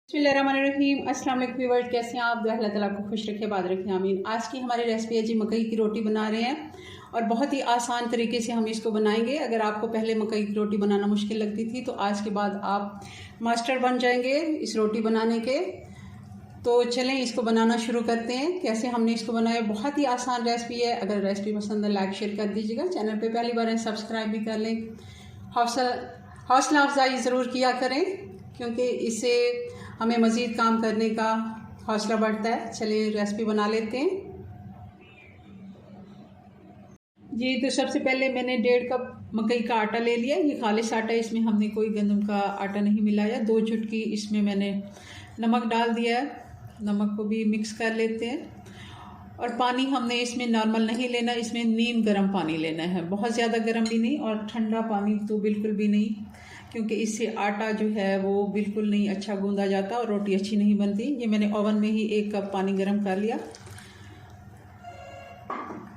बिस्मिल्लाहिर्रहमानिर्रहीम। अस्सलाम वालेकुम व्यूअर्स, कैसे हैं आप? दुआ अल्लाह ताला आपको खुश रखे, बाद रखें, आमीन। आज की हमारी रेसिपी है जी मकई की रोटी बना रहे हैं और बहुत ही आसान तरीके से हम इसको बनाएंगे। अगर आपको पहले मकई की रोटी बनाना मुश्किल लगती थी तो आज के बाद आप मास्टर बन जाएंगे इस रोटी बनाने के। तो चलें इसको बनाना शुरू करते हैं। कैसे हमने इसको बनाया, बहुत ही आसान रेसिपी है। अगर रेसिपी पसंद है लाइक शेयर कर दीजिएगा, चैनल पे पहली बार है सब्सक्राइब भी कर लें। हौसला अफजाई ज़रूर किया करें क्योंकि इससे हमें मज़ीद काम करने का हौसला बढ़ता है। चलिए रेसिपी बना लेते हैं जी। तो सबसे पहले मैंने 1.5 कप मकई का आटा ले लिया। ये खालिश आटा है, इसमें हमने कोई गंदम का आटा नहीं मिलाया। 2 चुटकी इसमें मैंने नमक डाल दिया है। नमक को भी मिक्स कर लेते हैं। और पानी हमने इसमें नॉर्मल नहीं लेना, इसमें नीम गर्म पानी लेना है। बहुत ज़्यादा गर्म भी नहीं और ठंडा पानी तो बिल्कुल भी नहीं, क्योंकि इससे आटा जो है वो बिल्कुल नहीं अच्छा गूंदा जाता और रोटी अच्छी नहीं बनती। ये मैंने ओवन में ही 1 कप पानी गर्म कर लिया।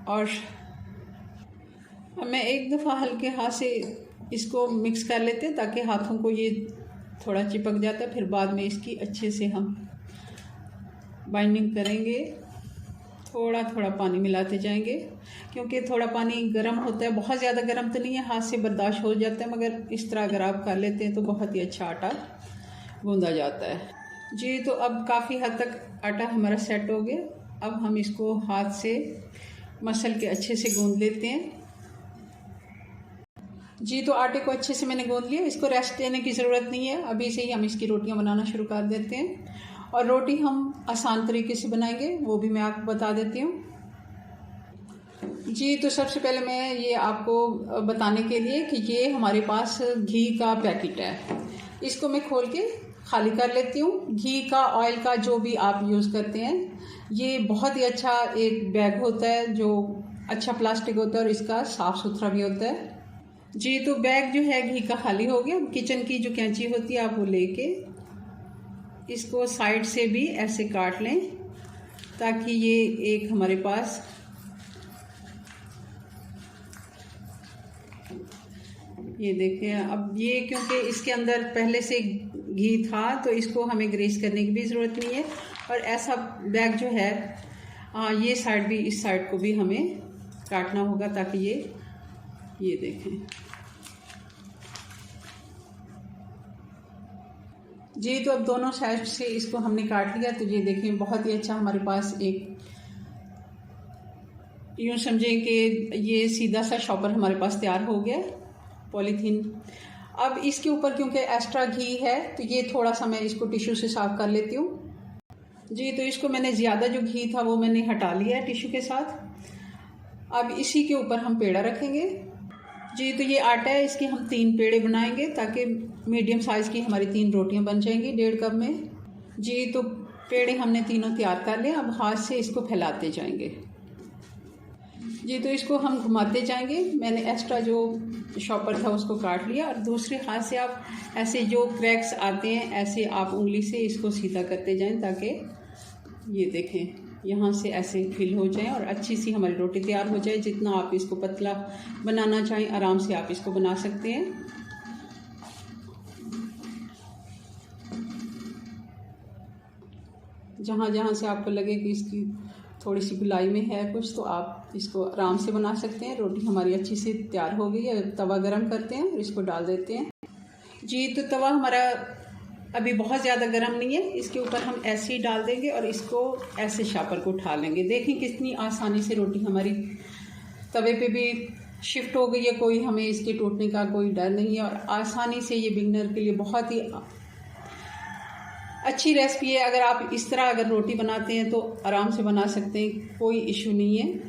और मैं एक दफ़ा हल्के हाथ से इसको मिक्स कर लेते हैं ताकि हाथों को ये थोड़ा चिपक जाता है। फिर बाद में इसकी अच्छे से हम बाइंडिंग करेंगे। थोड़ा थोड़ा पानी मिलाते जाएंगे क्योंकि थोड़ा पानी गर्म होता है, बहुत ज़्यादा गर्म तो नहीं है, हाथ से बर्दाश्त हो जाता है, मगर इस तरह अगर आप कर लेते हैं तो बहुत ही अच्छा आटा गूंदा जाता है जी। तो अब काफ़ी हद तक आटा हमारा सेट हो गया। अब हम इसको हाथ से मसल के अच्छे से गूंद लेते हैं जी। तो आटे को अच्छे से मैंने गूंद लिया। इसको रेस्ट देने की ज़रूरत नहीं है, अभी से ही हम इसकी रोटियां बनाना शुरू कर देते हैं। और रोटी हम आसान तरीके से बनाएंगे, वो भी मैं आपको बता देती हूँ जी। तो सबसे पहले मैं ये आपको बताने के लिए कि ये हमारे पास घी का पैकेट है, इसको मैं खोल के खाली कर लेती हूँ। घी का, ऑयल का, जो भी आप यूज़ करते हैं, ये बहुत ही अच्छा एक बैग होता है जो अच्छा प्लास्टिक होता है और इसका साफ़ सुथरा भी होता है जी। तो बैग जो है घी का खाली हो गया। किचन की जो कैंची होती है आप वो लेके इसको साइड से भी ऐसे काट लें ताकि ये एक हमारे पास ये देखें। अब ये क्योंकि इसके अंदर पहले से घी था तो इसको हमें ग्रीस करने की भी ज़रूरत नहीं है। और ऐसा बैग जो है ये साइड भी, इस साइड को भी हमें काटना होगा ताकि ये देखें जी। तो अब दोनों साइड से इसको हमने काट लिया। तो ये देखें बहुत ही अच्छा हमारे पास एक, यूँ समझें कि ये सीधा सा शॉपर हमारे पास तैयार हो गया पॉलीथीन। अब इसके ऊपर क्योंकि एक्स्ट्रा घी है तो ये थोड़ा सा मैं इसको टिश्यू से साफ कर लेती हूँ जी। तो इसको मैंने ज़्यादा जो घी था वो मैंने हटा लिया है टिश्यू के साथ। अब इसी के ऊपर हम पेड़ा रखेंगे जी। तो ये आटा है, इसके हम 3 पेड़े बनाएंगे ताकि मीडियम साइज़ की हमारी 3 रोटियां बन जाएंगी 1.5 कप में जी। तो पेड़े हमने तीनों तैयार कर लिए। अब हाथ से इसको फैलाते जाएंगे जी। तो इसको हम घुमाते जाएंगे। मैंने एक्स्ट्रा जो शॉपर था उसको काट लिया और दूसरे हाथ से आप ऐसे जो क्रैक्स आते हैं ऐसे आप उंगली से इसको सीधा करते जाएं ताकि ये देखें यहाँ से ऐसे फिल हो जाए और अच्छी सी हमारी रोटी तैयार हो जाए। जितना आप इसको पतला बनाना चाहें आराम से आप इसको बना सकते हैं। जहाँ जहाँ से आपको लगे कि इसकी थोड़ी सी गुलाई में है कुछ, तो आप इसको आराम से बना सकते हैं। रोटी हमारी अच्छी से तैयार हो गई है। तवा गरम करते हैं और इसको डाल देते हैं जी। तो तवा हमारा अभी बहुत ज़्यादा गर्म नहीं है, इसके ऊपर हम ऐसे ही डाल देंगे और इसको ऐसे शापर को उठा लेंगे। देखें कितनी आसानी से रोटी हमारी तवे पे भी शिफ्ट हो गई है, कोई हमें इसके टूटने का कोई डर नहीं है। और आसानी से ये बिगनर के लिए बहुत ही अच्छी रेसिपी है। अगर आप इस तरह अगर रोटी बनाते हैं तो आराम से बना सकते हैं, कोई इशू नहीं है।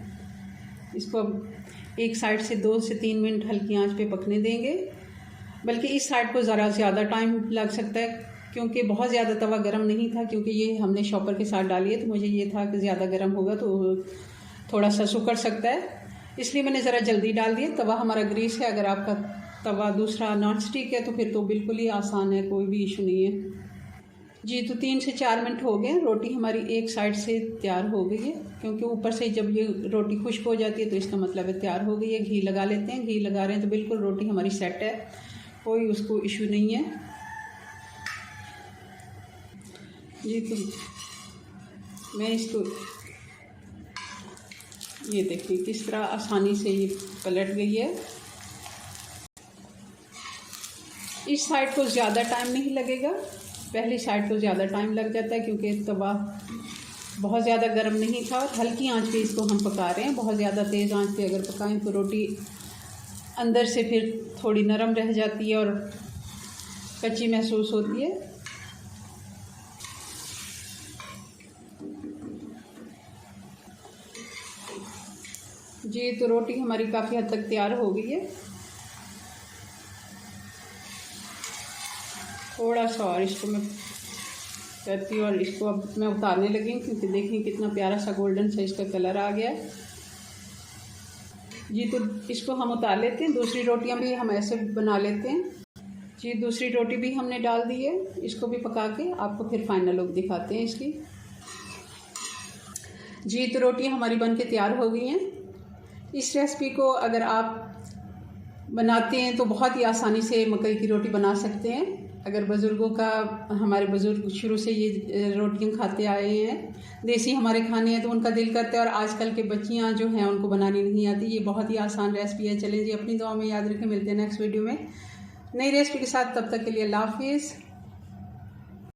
इसको अब एक साइड से 2 से 3 मिनट हल्की आंच पे पकने देंगे, बल्कि इस साइड को ज़रा ज़्यादा टाइम लग सकता है क्योंकि बहुत ज़्यादा तवा गर्म नहीं था। क्योंकि ये हमने शॉपर के साथ डाली है तो मुझे ये था कि ज़्यादा गर्म होगा तो थोड़ा सा सुकड़ सकता है, इसलिए मैंने ज़रा जल्दी डाल दिया। तवा हमारा ग्रीस है। अगर आपका तवा दूसरा नॉन स्टिक है तो फिर तो बिल्कुल ही आसान है, कोई भी इशू नहीं है जी। तो 3 से 4 मिनट हो गए। रोटी हमारी एक साइड से तैयार हो गई है क्योंकि ऊपर से जब ये रोटी खुश्क हो जाती है तो इसका मतलब है तैयार हो गई है। घी लगा लेते हैं। घी लगा रहे हैं तो बिल्कुल रोटी हमारी सेट है, कोई उसको इशू नहीं है। जी तो मैं इसको, ये देखिए किस तरह आसानी से ये पलट गई है। इस साइड को ज़्यादा टाइम नहीं लगेगा, पहली साइड को ज़्यादा टाइम लग जाता है क्योंकि तवा बहुत ज़्यादा गर्म नहीं था और हल्की आंच पे इसको हम पका रहे हैं। बहुत ज़्यादा तेज़ आंच पे अगर पकाएं तो रोटी अंदर से फिर थोड़ी नरम रह जाती है और कच्ची महसूस होती है। जी तो रोटी हमारी काफ़ी हद तक तैयार हो गई है। थोड़ा सा और इसको मैं करती हूँ और इसको अब मैं उतारने लगी हूँ क्योंकि देखिए कितना प्यारा सा गोल्डन सा इसका कलर आ गया है। जी तो इसको हम उतार लेते हैं। दूसरी रोटियां भी हम ऐसे बना लेते हैं। जी दूसरी रोटी भी हमने डाल दी है, इसको भी पका के आपको फिर फाइनल लुक दिखाते हैं इसकी। जी तो रोटियां हमारी बन के तैयार हो गई हैं। इस रेसिपी को अगर आप बनाते हैं तो बहुत ही आसानी से मकई की रोटी बना सकते हैं। अगर बुज़ुर्गों का, हमारे बुज़ुर्ग शुरू से ये रोटियां खाते आए हैं, देसी हमारे खाने हैं, तो उनका दिल करता है। और आजकल के बच्चियां जो हैं उनको बनानी नहीं आती। ये बहुत ही आसान रेसिपी है। चलें जी, अपनी दुआ में याद रखें। मिलते हैं नेक्स्ट वीडियो में नई रेसिपी के साथ। तब तक के लिए अल्लाह हाफिज़।